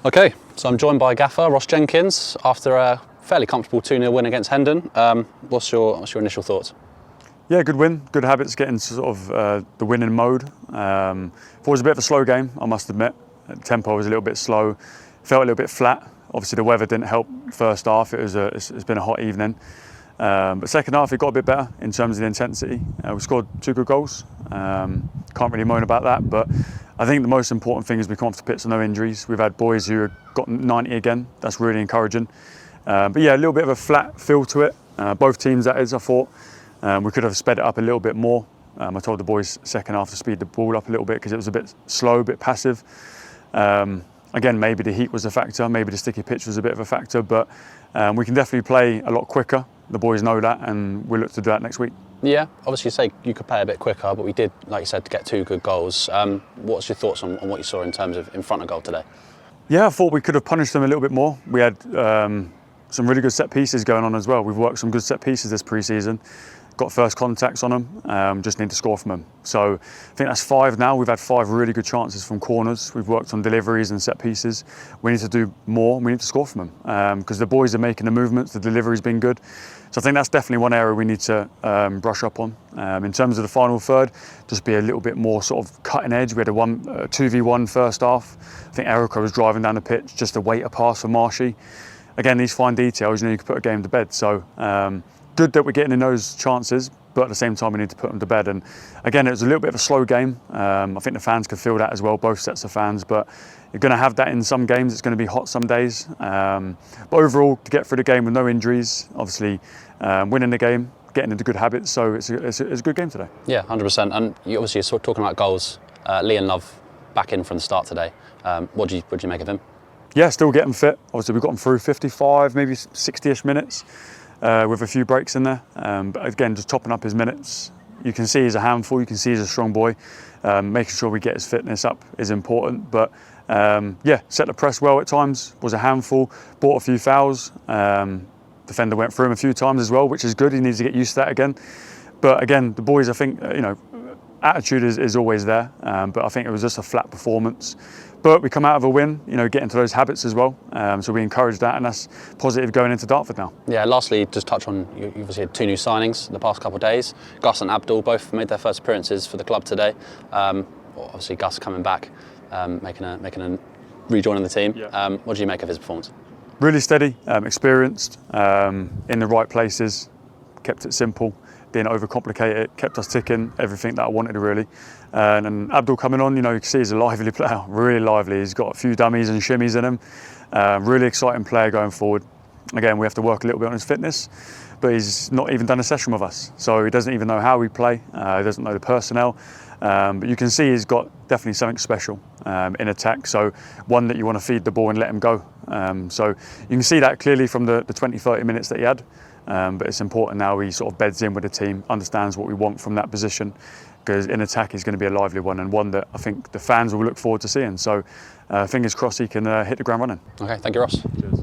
Okay, so I'm joined by Gaffer Ross Jenkins after a fairly comfortable 2-0 win against Hendon. What's your initial thoughts? Yeah, good win, good habits, getting sort of the winning mode. It was a bit of a slow game, I must admit. The tempo was a little bit slow, felt a little bit flat. Obviously the weather didn't help first half, it's been a hot evening. But second half it got a bit better in terms of the intensity. We scored 2 good goals, can't really moan about that, but I think the most important thing is we come off the pitch with no injuries. We've had boys who have got 90 again, that's really encouraging. But yeah, a little bit of a flat feel to it, both teams that is, I thought. We could have sped it up a little bit more. I told the boys second half to speed the ball up a little bit because it was a bit slow, a bit passive. Again, maybe the heat was a factor, maybe the sticky pitch was a bit of a factor, but we can definitely play a lot quicker. The boys know that, and we'll look to do that next week. Yeah, obviously you say you could play a bit quicker, but we did, like you said, to get 2 good goals. What's your thoughts on what you saw in terms of in front of goal today? Yeah, I thought we could have punished them a little bit more. We had some really good set pieces going on as well. We've worked some good set pieces this pre-season. Got first contacts on them, just need to score from them. So I think that's 5 now. We've had 5 really good chances from corners. We've worked on deliveries and set pieces. We need to do more, we need to score from them because the boys are making the movements, the delivery's been good. So I think that's definitely one area we need to brush up on. In terms of the final third, just be a little bit more sort of cutting edge. We had a 2v1 first half. I think Erica was driving down the pitch just to wait a pass for Marshy. Again, these fine details, you could put a game to bed. So good that we're getting in those chances, but at the same time we need to put them to bed. And again, it was a little bit of a slow game. I think the fans could feel that as well, both sets of fans, but you're going to have that in some games. It's going to be hot some days. But overall, to get through the game with no injuries, obviously winning the game, getting into good habits, so it's a good game today. Yeah, 100%. And you obviously are talking about goals. Liam Love back in from the start today. What do you make of him? Yeah, still getting fit. Obviously we've got him through 55, maybe 60-ish minutes. With a few breaks in there, but again, just topping up his minutes. You can see he's a handful, you can see he's a strong boy. Making sure we get his fitness up is important, but yeah, set the press well at times, was a handful, bought a few fouls. Defender went through him a few times as well, which is good, he needs to get used to that again. But again, the boys, I think, attitude is always there, but I think it was just a flat performance. But we come out of a win, get into those habits as well. So we encourage that, and that's positive going into Dartford now. Yeah, lastly, just touch on, you obviously had 2 new signings the past couple of days. Gus and Abdul both made their first appearances for the club today. Obviously Gus coming back, rejoining the team. Yeah. What do you make of his performance? Really steady, experienced, in the right places, kept it simple. Didn't overcomplicate it, kept us ticking, everything that I wanted really. And Abdul coming on, you can see he's a lively player, really lively. He's got a few dummies and shimmies in him. Really exciting player going forward. Again, we have to work a little bit on his fitness, but he's not even done a session with us. So he doesn't even know how we play, he doesn't know the personnel. But you can see he's got definitely something special in attack. So one that you want to feed the ball and let him go. So you can see that clearly from the 20-30 minutes that he had. But it's important now he sort of beds in with the team, understands what we want from that position, because in attack he's going to be a lively one and one that I think the fans will look forward to seeing. So fingers crossed he can hit the ground running. Okay, thank you, Ross. Cheers.